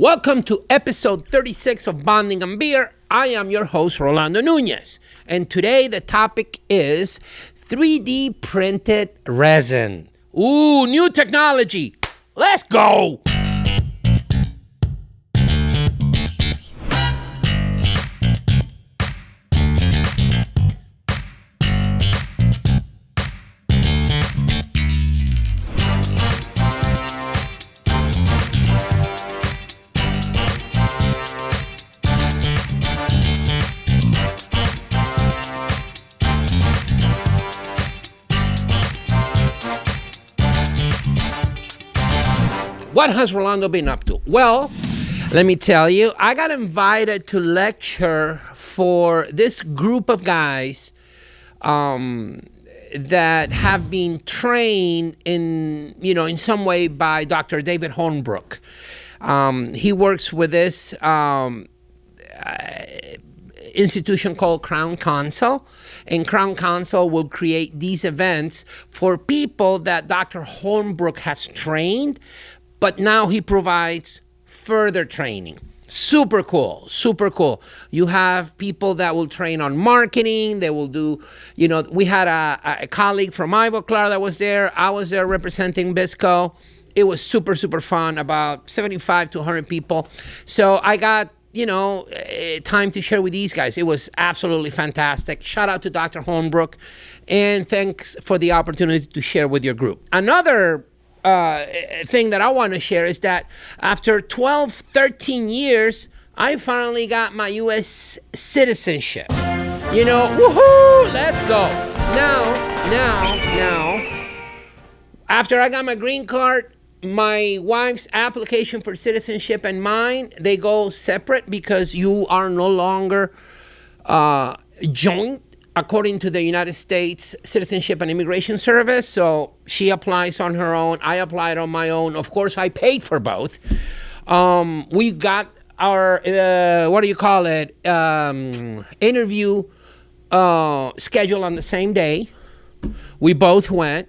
Welcome to episode 36 of Bonding and Beer. I am your host, Rolando Nuñez. And today the topic is 3D printed resin. Ooh, new technology. Let's go. What has Rolando been up to? Well, let me tell you, I got invited to lecture for this group of guys that have been trained in some way by Dr. David Hornbrook. He works with this institution called Crown Council, and Crown Council will create these events for people that Dr. Hornbrook has trained, but now he provides further training. Super cool, super cool. You have people that will train on marketing. They will do, we had a colleague from Ivoclar that was there. I was there representing Bisco. It was super, super fun, about 75 to 100 people. So I got, time to share with these guys. It was absolutely fantastic. Shout out to Dr. Hornbrook, and thanks for the opportunity to share with your group. Another thing that I want to share is that after 12, 13 years, I finally got my U.S. citizenship. Woohoo, let's go. Now, after I got my green card, my wife's application for citizenship and mine, they go separate because you are no longer joint according to the United States Citizenship and Immigration Service. So she applies on her own. I applied on my own. Of course, I paid for both. We got our, interview scheduled on the same day. We both went.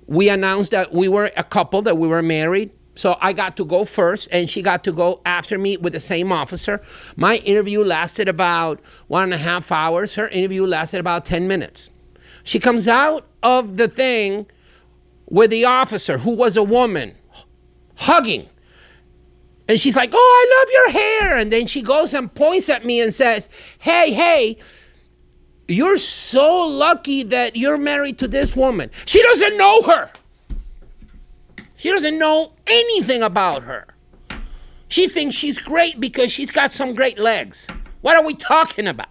We announced that we were a couple, that we were married. So I got to go first, and she got to go after me with the same officer. My interview lasted about 1.5 hours. Her interview lasted about 10 minutes. She comes out of the thing with the officer, who was a woman, hugging. And she's like, "Oh, I love your hair." And then she goes and points at me and says, hey, you're so lucky that you're married to this woman. She doesn't know her. She doesn't know anything about her. She thinks she's great because she's got some great legs. What are we talking about?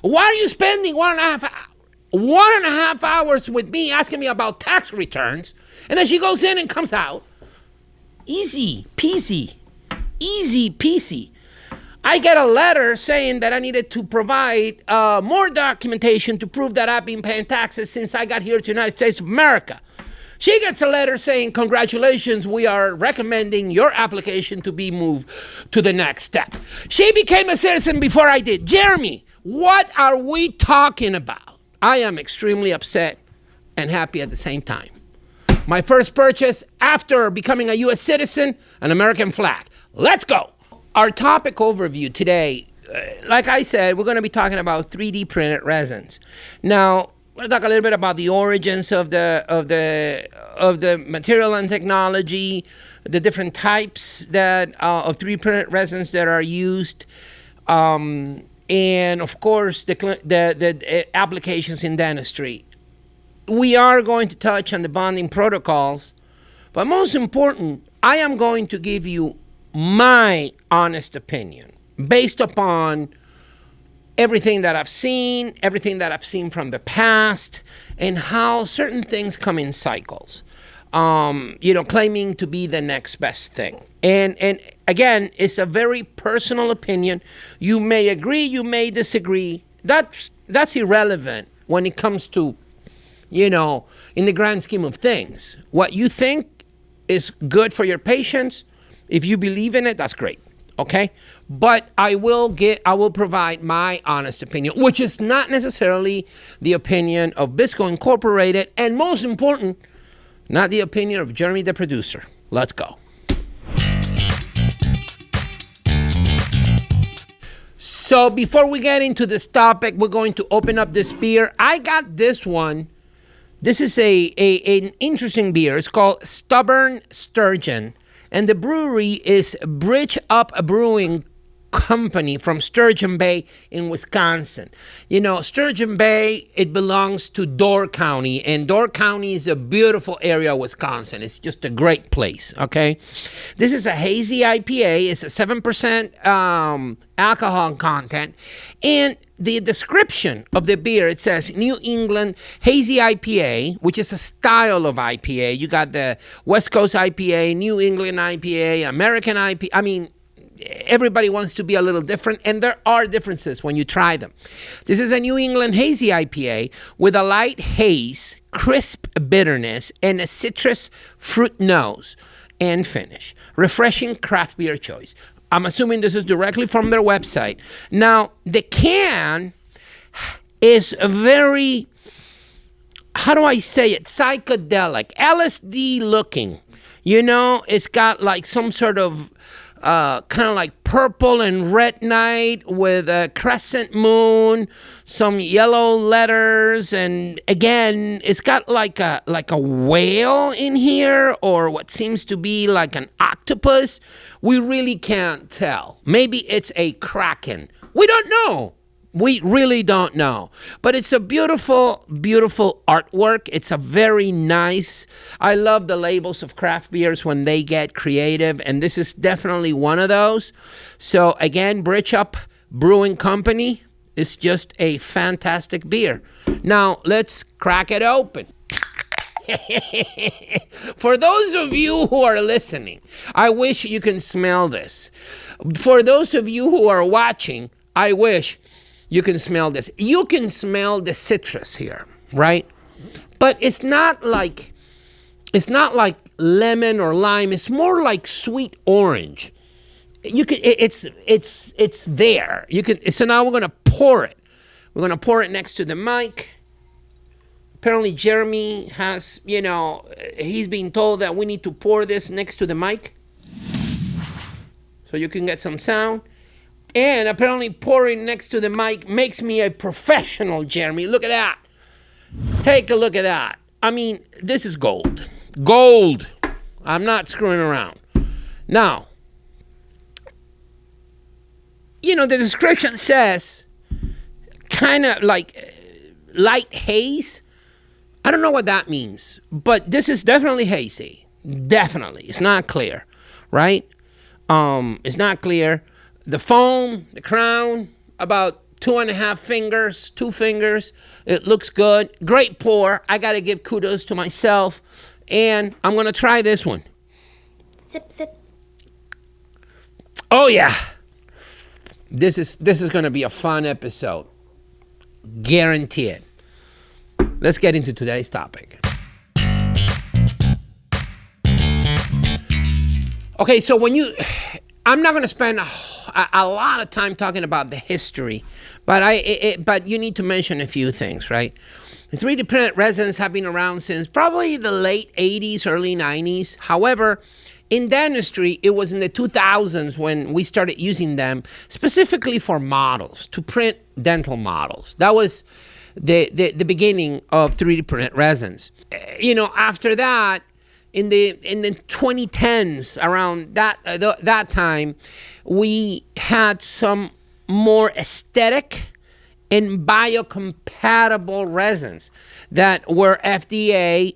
Why are you spending 1.5 hours with me asking me about tax returns? And then she goes in and comes out. Easy peasy. I get a letter saying that I needed to provide more documentation to prove that I've been paying taxes since I got here to the United States of America. She gets a letter saying, "Congratulations, we are recommending your application to be moved to the next step." She became a citizen before I did. Jeremy, what are we talking about? I am extremely upset and happy at the same time. My first purchase after becoming a U.S. citizen, an American flag. Let's go. Our topic overview today, like I said, we're going to be talking about 3D printed resins. Now, we'll talk a little bit about the origins of the material and technology, the different types of 3D printed resins that are used, and of course the applications in dentistry. We are going to touch on the bonding protocols, but most important, I am going to give you my honest opinion based upon everything that I've seen from the past, and how certain things come in cycles, claiming to be the next best thing. And again, it's a very personal opinion. You may agree, you may disagree. That's irrelevant when it comes to, in the grand scheme of things. What you think is good for your patients, if you believe in it, that's great. Okay, but I will provide my honest opinion, which is not necessarily the opinion of Bisco Incorporated, and most important, not the opinion of Jeremy, the producer. Let's go. So before we get into this topic, we're going to open up this beer. I got this one. This is an interesting beer. It's called Stubborn Sturgeon. And the brewery is Bridge Up Brewing Company from Sturgeon Bay in Wisconsin. You know, Sturgeon Bay, it belongs to Door County, and Door County is a beautiful area of Wisconsin. It's just a great place, okay? This is a hazy IPA. It's a 7% alcohol content, and the description of the beer, it says New England Hazy IPA, which is a style of IPA. You got the West Coast IPA, New England IPA, American IPA. I mean, everybody wants to be a little different, and there are differences when you try them. This is a New England Hazy IPA with a light haze, crisp bitterness, and a citrus fruit nose and finish. Refreshing craft beer choice. I'm assuming this is directly from their website. Now, the can is very, how do I say it, psychedelic, LSD looking. You know, it's got like some sort of kind of like purple and red night with a crescent moon, some yellow letters, and again, it's got like a whale in here, or what seems to be like an octopus. We really can't tell. Maybe it's a kraken. We don't know. We really don't know. But it's a beautiful, beautiful artwork. It's a very nice, I love the labels of craft beers when they get creative, and this is definitely one of those. So again, Bridge Up Brewing Company is just a fantastic beer. Now, let's crack it open. For those of you who are listening, I wish you can smell this. For those of you who are watching, I wish you can smell this. You can smell the citrus here, right? But it's not like lemon or lime. It's more like sweet orange. You can. It's there. You can. So now we're gonna pour it. We're gonna pour it next to the mic. Apparently, Jeremy has. You know, he's being told that we need to pour this next to the mic, so you can get some sound. And apparently pouring next to the mic makes me a professional, Jeremy. Look at that. Take a look at that. I mean, this is gold. Gold. I'm not screwing around. Now, you know, the description says kind of like light haze. I don't know what that means, but this is definitely hazy. Definitely. It's not clear, right? It's not clear. The foam, the crown, about 2.5 fingers, 2 fingers. It looks good. Great pour. I got to give kudos to myself. And I'm going to try this one. Sip, sip. Oh, yeah. This is going to be a fun episode. Guarantee it. Let's get into today's topic. Okay, so I'm not going to spend a lot of time talking about the history, but you need to mention a few things, right? The 3D printed resins have been around since probably the late 80s, early 90s. However, in dentistry, it was in the 2000s when we started using them specifically for models, to print dental models. That was the beginning of 3D printed resins. You know, after that, in the 2010s, around that time, we had some more aesthetic and biocompatible resins that were FDA,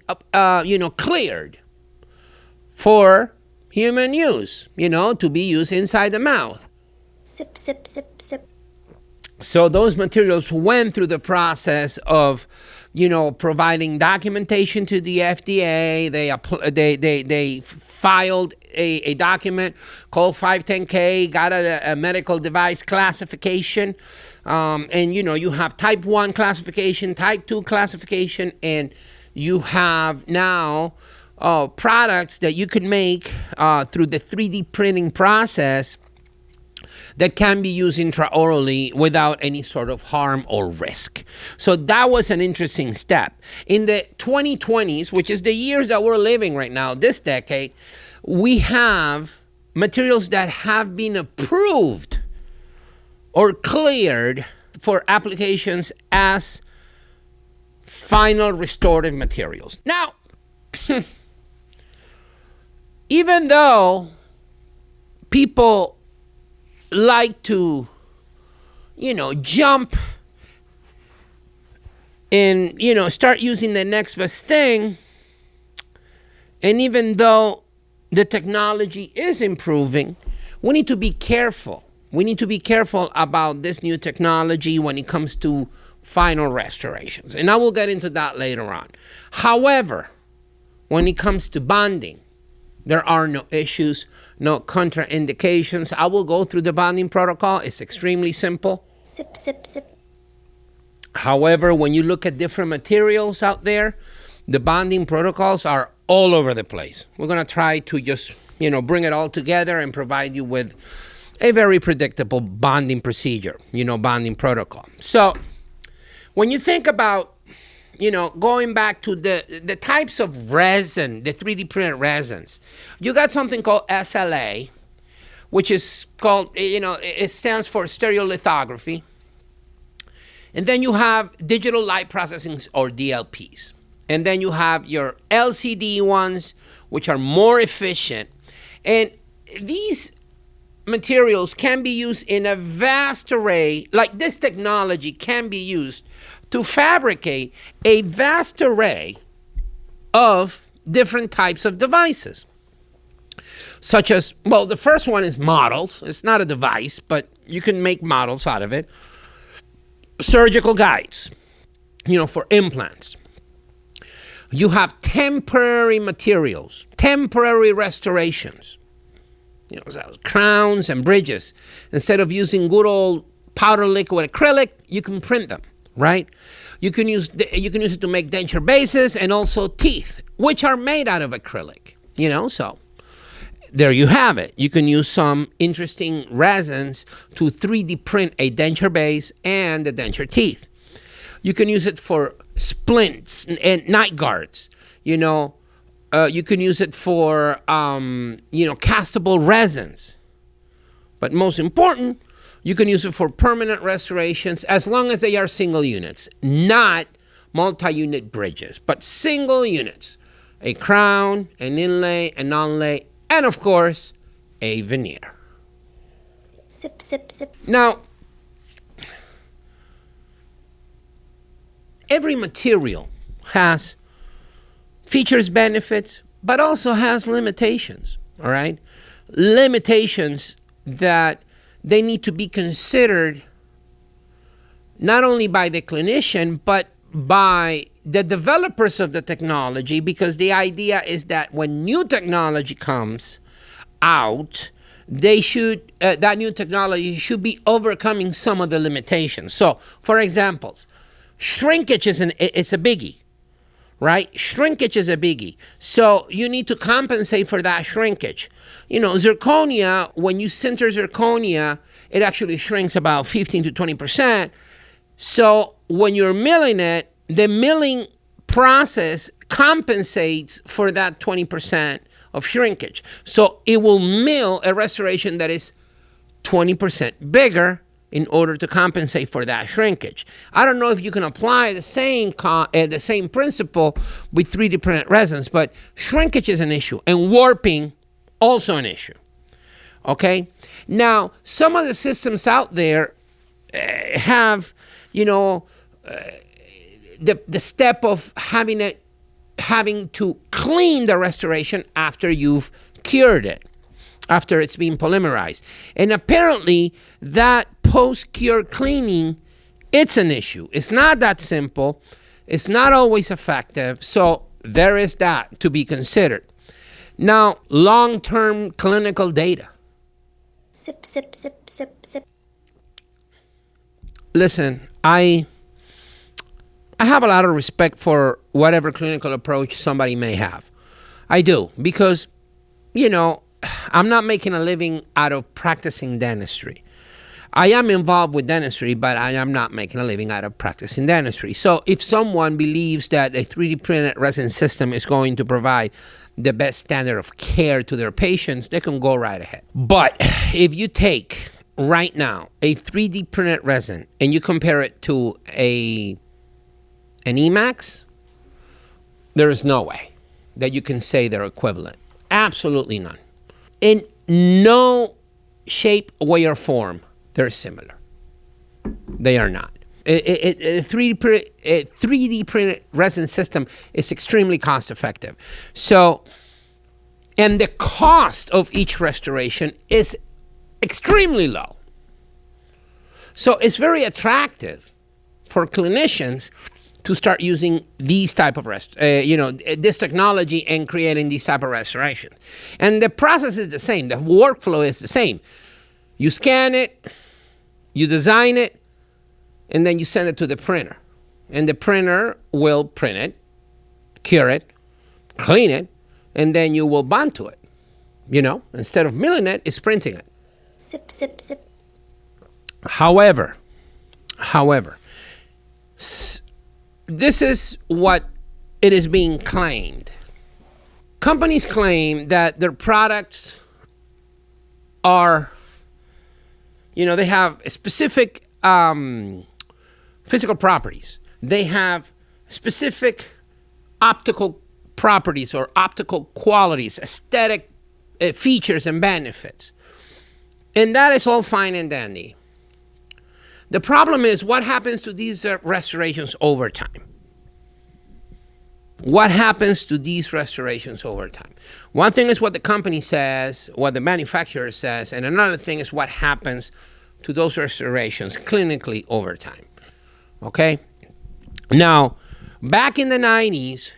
cleared for human use, to be used inside the mouth. Sip, sip, sip, sip. So those materials went through the process of, providing documentation to the FDA. They filed a document called 510K, got a medical device classification. And, you have type 1 classification, type 2 classification, and you have now products that you can make through the 3D printing process that can be used intraorally without any sort of harm or risk. So that was an interesting step. In the 2020s, which is the years that we're living right now, this decade, we have materials that have been approved or cleared for applications as final restorative materials. Now, even though people like to, jump and, start using the next best thing, and even though the technology is improving, we need to be careful. We need to be careful about this new technology when it comes to final restorations. And I will get into that later on. However, when it comes to bonding, there are no issues, no contraindications. I will go through the bonding protocol. It's extremely simple. Sip, sip, sip. However, when you look at different materials out there, the bonding protocols are all over the place. We're going to try to just, bring it all together and provide you with a very predictable bonding procedure, bonding protocol. So when you think about, going back to the types of resin, the 3D printed resins, you got something called SLA, which is called, it stands for stereolithography. And then you have digital light processing, or DLPs. And then you have your LCD ones, which are more efficient. And these materials can be used in a vast array, like this technology can be used to fabricate a vast array of different types of devices. Such as, well, the first one is models. It's not a device, but you can make models out of it. Surgical guides, for implants. You have temporary materials, temporary restorations, crowns and bridges. Instead of using good old powder liquid acrylic, you can print them, right? You can use it to make denture bases and also teeth, which are made out of acrylic, so there you have it. You can use some interesting resins to 3D print a denture base and the denture teeth. You can use it for splints and night guards. You can use it for, castable resins. But most important, you can use it for permanent restorations as long as they are single units, not multi-unit bridges, but single units. A crown, an inlay, an onlay, and of course, a veneer. Sip, sip, sip. Now, every material has features, benefits, but also has limitations, all right? Limitations that they need to be considered not only by the clinician, but by the developers of the technology, because the idea is that when new technology comes out, that new technology should be overcoming some of the limitations. So, for examples, shrinkage it's a biggie, right? Shrinkage is a biggie. So you need to compensate for that shrinkage. Zirconia, when you sinter zirconia, it actually shrinks about 15 to 20%. So when you're milling it, the milling process compensates for that 20% of shrinkage. So it will mill a restoration that is 20% bigger in order to compensate for that shrinkage. I don't know if you can apply the same principle with 3D printed resins, but shrinkage is an issue, and warping also an issue. Okay? Now, some of the systems out there have, the step of having to clean the restoration after you've cured it, after it's been polymerized. And apparently that post-cure cleaning, it's an issue. It's not that simple. It's not always effective. So there is that to be considered. Now, long-term clinical data. Sip, sip, sip, sip, sip. Listen, I have a lot of respect for whatever clinical approach somebody may have. I do, because, I'm not making a living out of practicing dentistry. I am involved with dentistry, but I am not making a living out of practicing dentistry. So if someone believes that a 3D printed resin system is going to provide the best standard of care to their patients, they can go right ahead. But if you take right now a 3D printed resin and you compare it to an Emax, there is no way that you can say they're equivalent. Absolutely none. In no shape, way, or form, they're similar. They are not. A 3D printed resin system is extremely cost effective. So, and the cost of each restoration is extremely low. So it's very attractive for clinicians to start using these type of this technology and creating these type of restorations. And the process is the same. The workflow is the same. You scan it, you design it, and then you send it to the printer. And the printer will print it, cure it, clean it, and then you will bond to it. Instead of milling it, it's printing it. Sip, sip, sip. However, this is what it is being claimed. Companies claim that their products are, they have specific physical properties. They have specific optical properties or optical qualities, aesthetic features and benefits. And that is all fine and dandy. The problem is what happens to these restorations over time. What happens to these restorations over time? One thing is what the company says, what the manufacturer says, and another thing is what happens to those restorations clinically over time. Okay? Now, back in the 90s,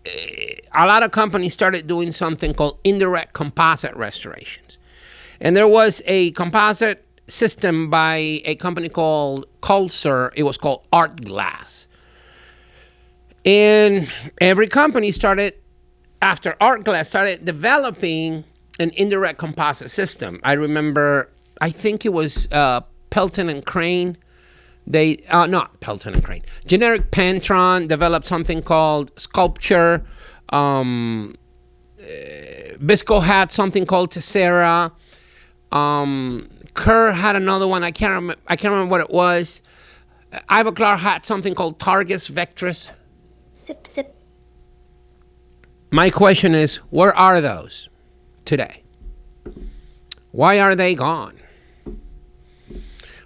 a lot of companies started doing something called indirect composite restorations. And there was a composite system by a company called Culser. It was called Art Glass. And every company after Art Glass started developing an indirect composite system. I remember, I think it was Pelton and Crane. Not Pelton and Crane. Generic Pantron developed something called Sculpture. Bisco had something called Tessera. Kerr had another one. I can't remember what it was. Ivoclar had something called Targus Vectrus. Sip, sip. My question is, where are those today? Why are they gone?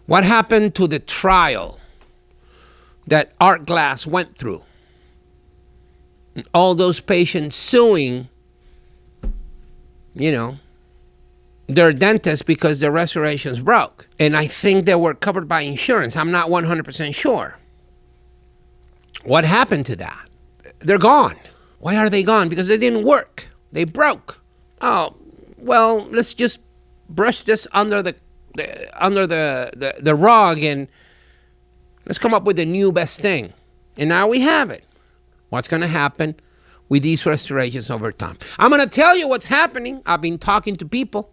What happened to the trial that Art Glass went through? And all those patients suing, their dentist because their restorations broke. And I think they were covered by insurance. I'm not 100% sure. What happened to that? They're gone. Why are they gone? Because they didn't work. They broke. Oh, well, let's just brush this under the rug and let's come up with the new best thing. And now we have it. What's going to happen with these restorations over time? I'm going to tell you what's happening. I've been talking to people,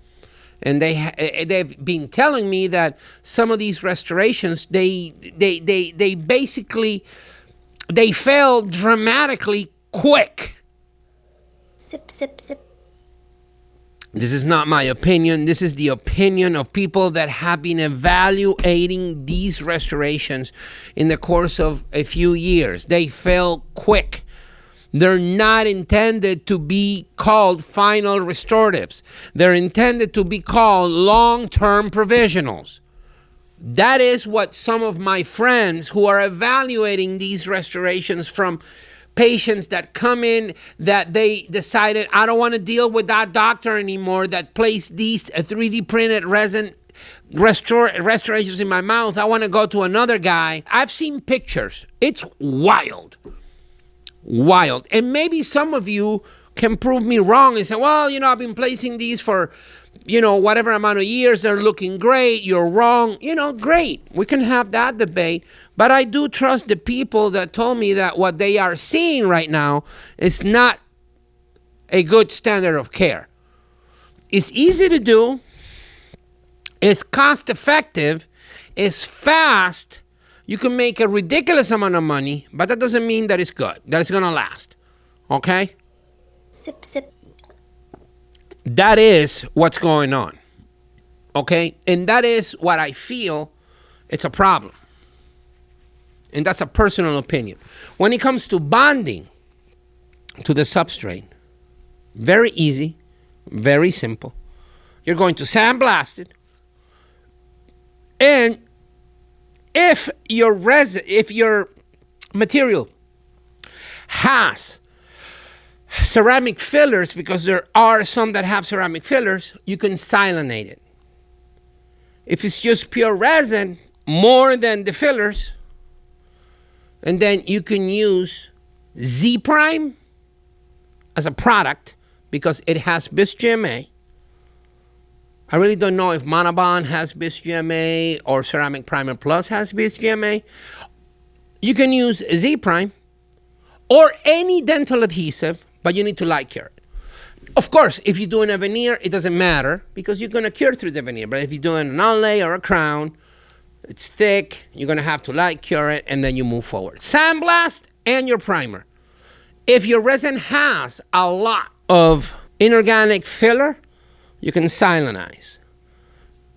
and they've been telling me that some of these restorations, they basically fail dramatically quick. Sip, sip, sip. This is not my opinion. This is the opinion of people that have been evaluating these restorations in the course of a few years. They fail quick. They're not intended to be called final restoratives. They're intended to be called long-term provisionals. That is what some of my friends who are evaluating these restorations from patients that come in that they decided, I don't want to deal with that doctor anymore that placed these 3D printed resin restorations in my mouth. I want to go to another guy. I've seen pictures. It's wild. Wild. And maybe some of you can prove me wrong and say, well, I've been placing these for, whatever amount of years. They're looking great. You're wrong. Great. We can have that debate. But I do trust the people that told me that what they are seeing right now is not a good standard of care. It's easy to do. It's cost effective. It's fast. You can make a ridiculous amount of money, but that doesn't mean that it's good, that it's going to last. Okay? Sip, sip. That is what's going on. Okay? And that is what I feel it's a problem. And that's a personal opinion. When it comes to bonding to the substrate, very easy, very simple. You're going to sandblast it. And if your material has ceramic fillers, because there are some that have ceramic fillers, you can silanate it. If it's just pure resin, more than the fillers, and then you can use Z Prime as a product because it has bis GMA. I really don't know if Monobond has bis GMA or Ceramic Primer Plus has bis GMA. You can use Z Prime or any dental adhesive, but you need to light cure it. Of course, if you're doing a veneer, it doesn't matter because you're going to cure through the veneer. But if you're doing an onlay or a crown, it's thick, you're going to have to light cure it, and then you move forward. Sandblast and your primer. If your resin has a lot of inorganic filler, you can silanize.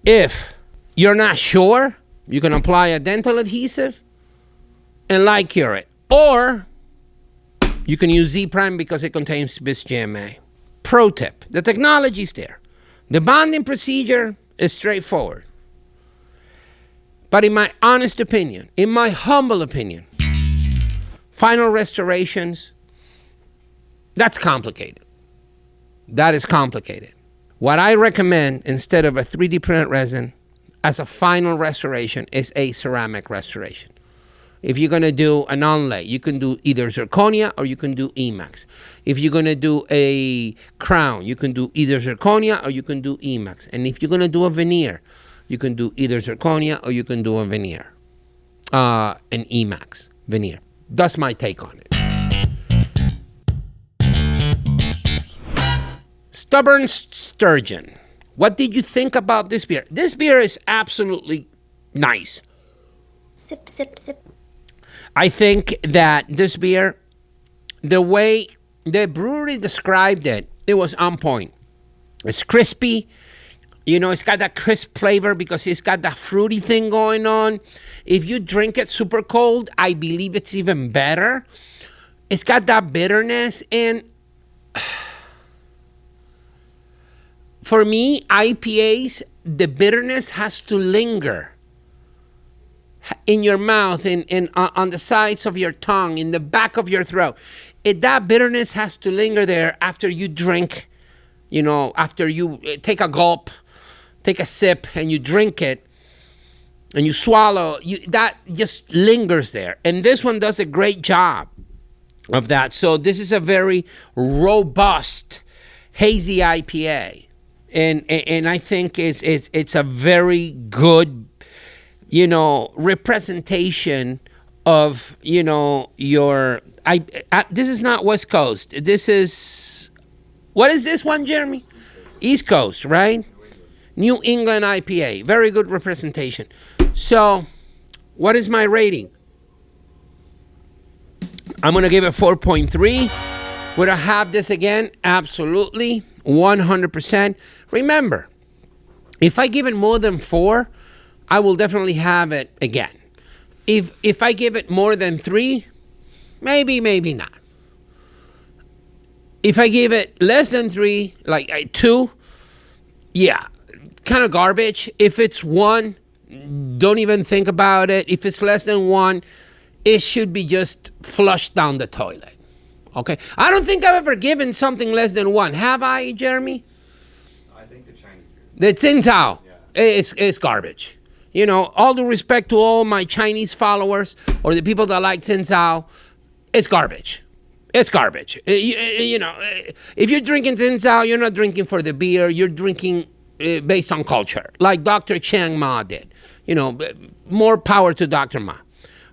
If you're not sure, you can apply a dental adhesive and light cure it. Or you can use Z Prime because it contains bis GMA. Pro tip, the technology is there. The bonding procedure is straightforward. But in my honest opinion, in my humble opinion, final restorations, that's complicated. That is complicated. What I recommend instead of a 3D printed resin as a final restoration is a ceramic restoration. If you're going to do an onlay, you can do either zirconia or you can do Emax. If you're going to do a crown, you can do either zirconia or you can do Emax. And if you're going to do a veneer, you can do either zirconia or you can do a veneer, an Emax veneer. That's my take on it. Stubborn Sturgeon. What did you think about this beer? This beer is absolutely nice. Sip, sip, sip. I think that this beer, the way the brewery described it, it was on point. It's crispy. You know, it's got that crisp flavor because it's got that fruity thing going on. If you drink it super cold, I believe it's even better. It's got that bitterness. And for me, IPAs, the bitterness has to linger in your mouth and on the sides of your tongue, in the back of your throat. That bitterness has to linger there after you drink, you know, after you take a gulp, take a sip, and you drink it, and you swallow, that just lingers there. And this one does a great job of that. So this is a very robust, hazy IPA. And I think it's a very good, you know, representation of, you know, this is not West Coast. This is, what is this one, Jeremy? East Coast, right? New England IPA. Very good representation. So, what is my rating? I'm going to give it 4.3. Would I have this again? Absolutely. 100%. Remember, if I give it more than 4, I will definitely have it again. If I give it more than 3, maybe not. If I give it less than 3, like 2, yeah, kind of garbage. If it's 1, don't even think about it. If it's less than 1, it should be just flushed down the toilet. Okay? I don't think I've ever given something less than 1. Have I, Jeremy? I think the Chinese beer. The Tsingtao. Yeah. It's garbage. You know, all due respect to all my Chinese followers or the people that like Tsingtao, it's garbage. It's garbage. You know, if you're drinking Tsingtao, you're not drinking for the beer. You're drinking based on culture, like Dr. Chiang Ma did. You know, more power to Dr. Ma.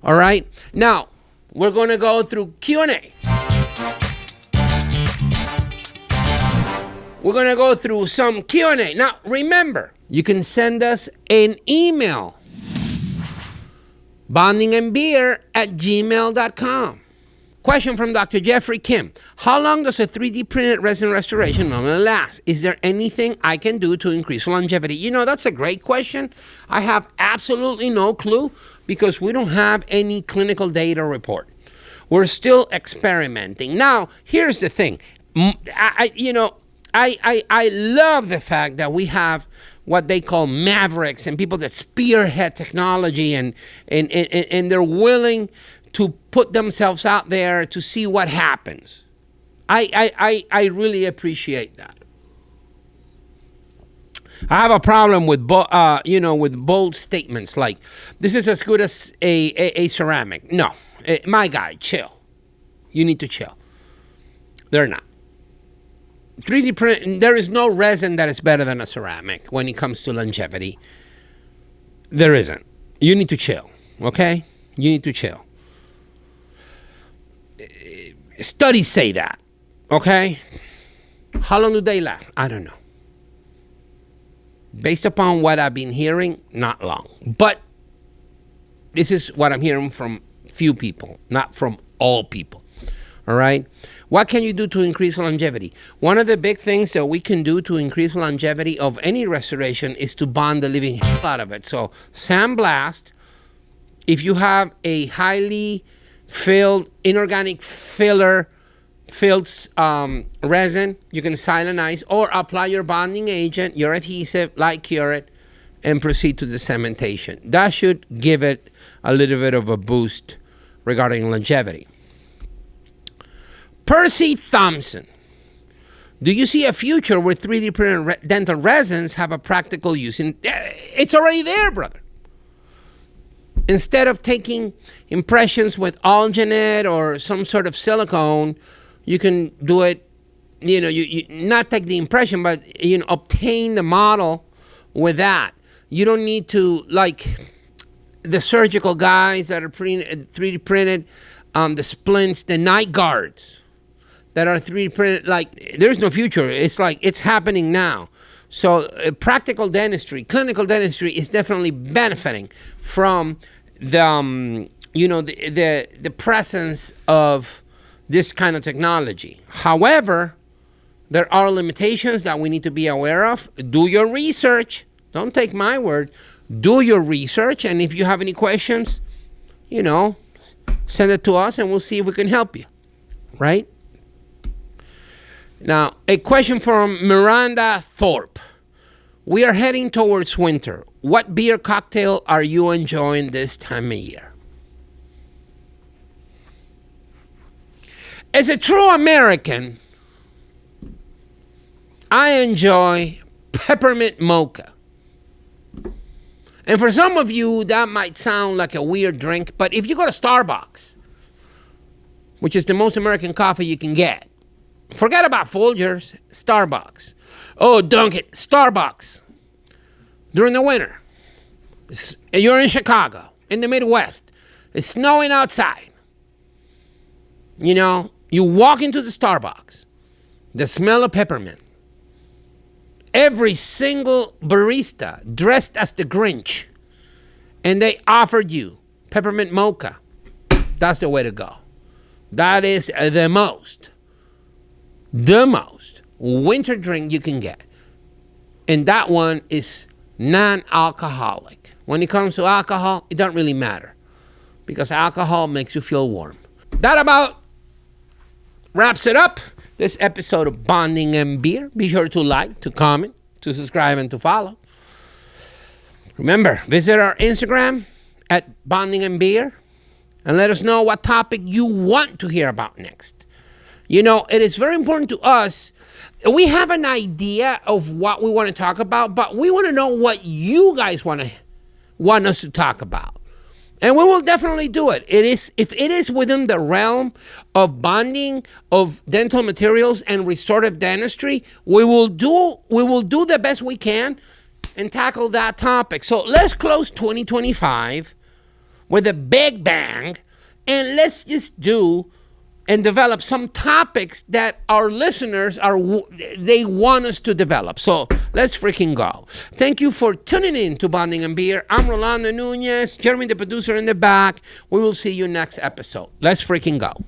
All right? Now, we're going to go through Q&A. We're going to go through some Q&A. Now, remember, you can send us an email, bondingandbeer@gmail.com. Question from Dr. Jeffrey Kim. How long does a 3D printed resin restoration normally last? Is there anything I can do to increase longevity? You know, that's a great question. I have absolutely no clue because we don't have any clinical data report. We're still experimenting. Now, here's the thing. I love the fact that we have what they call mavericks and people that spearhead technology and they're willing to put themselves out there to see what happens. I really appreciate that. I have a problem with bold statements like this is as good as a ceramic. No, my guy, chill. You need to chill. They're not. 3D print. There is no resin that is better than a ceramic when it comes to longevity. There isn't. You need to chill. Okay, you need to chill. Studies say that. Okay, how long do they last? I don't know. Based upon what I've been hearing, not long. But this is what I'm hearing from few people, not from all people. All right? What can you do to increase longevity? One of the big things that we can do to increase longevity of any restoration is to bond the living hell out of it. So sandblast, if you have a highly filled, inorganic filled resin, you can silanize or apply your bonding agent, your adhesive, light cure it, and proceed to the cementation. That should give it a little bit of a boost regarding longevity. Percy Thompson. Do you see a future where 3D printed dental resins have a practical use? It's already there, brother. Instead of taking impressions with alginate or some sort of silicone, you can do it, you not take the impression, but, obtain the model with that. You don't need to, like the surgical guys that are 3D printed, the splints, the night guards that are 3D printed, like there's no future. It's like it's happening now. So practical dentistry, clinical dentistry is definitely benefiting from the presence of this kind of technology. However, there are limitations that we need to be aware of. Do your research. Don't take my word. Do your research. And if you have any questions, send it to us and we'll see if we can help you. Right? Now, a question from Miranda Thorpe. We are heading towards winter. What beer cocktail are you enjoying this time of year? As a true American, I enjoy peppermint mocha. And for some of you, that might sound like a weird drink, but if you go to Starbucks, which is the most American coffee you can get, forget about Folgers, Starbucks. Oh, Dunkin', Starbucks. During the winter, you're in Chicago, in the Midwest. It's snowing outside. You walk into the Starbucks, the smell of peppermint. Every single barista dressed as the Grinch, and they offered you peppermint mocha. That's the way to go. That is the most winter drink you can get. And that one is non-alcoholic. When it comes to alcohol, it doesn't really matter because alcohol makes you feel warm. That about wraps it up. This episode of Bonding and Beer. Be sure to like, to comment, to subscribe, and to follow. Remember, visit our Instagram at Bonding and Beer and let us know what topic you want to hear about next. It is very important to us. We have an idea of what we want to talk about, but we want to know what you guys want us to talk about. And we will definitely do it. If it is within the realm of bonding of dental materials and restorative dentistry, we will do the best we can and tackle that topic. So let's close 2025 with a big bang, and let's just do and develop some topics that our listeners they want us to develop. So let's freaking go. Thank you for tuning in to Bonding and Beer. I'm Rolando Nuñez, Jeremy the producer in the back. We will see you next episode. Let's freaking go.